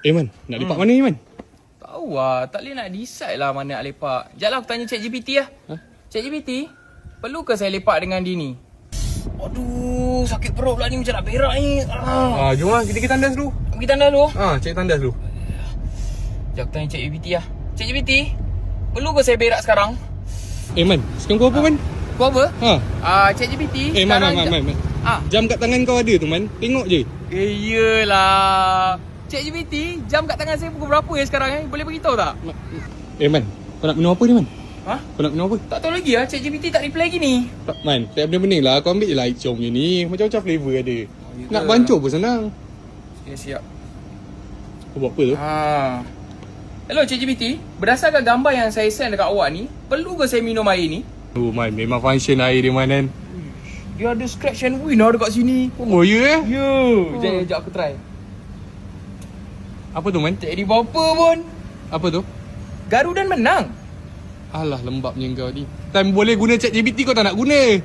Man, nak lepak mana ni, Man? Tahu lah, tak boleh nak decide lah mana nak lepak. Sekejap lah aku tanya ChatGPT lah. ChatGPT, perlu ke saya lepak dengan dia ni? Aduh, sakit perut pula ni, macam nak berak ni. Jom lah, kita pergi tandas dulu. Pergi tandas dulu. Cek tandas dulu. Sekejap aku tanya ChatGPT lah. ChatGPT, perlu ke saya berak sekarang? Man, sekarang kau apa, Man? Kau apa? ChatGPT, Man. jam. Jam kat tangan kau ada tu, Man. Tengok je. Iyalah. ChatGPT, jam kat tangan saya pukul berapa sekarang Boleh beritahu tak? Man, kau nak minum apa ni, Man? Kau nak minum apa? Tak tahu lagi lah, ChatGPT tak reply lagi ni. Man, tak benda-benda lah. Kau ambil je lah icom je ni. Macam-macam flavour ada. Nak bancur pun senang. Okay, siap. Kau buat apa tu? Hello ChatGPT, berdasarkan gambar yang saya send dekat awak ni, perlu ke saya minum air ni? Man, memang function air dia, Man, kan? Dia ada scratch and win lah dekat sini. Oh, ya? Ya. Sekejap aku try. Apa tu, Man? Tak ada apa-apa pun. Apa tu? Garudan menang. Alah, lembabnya kau ni. Time boleh guna ChatGPT kau tak nak guna.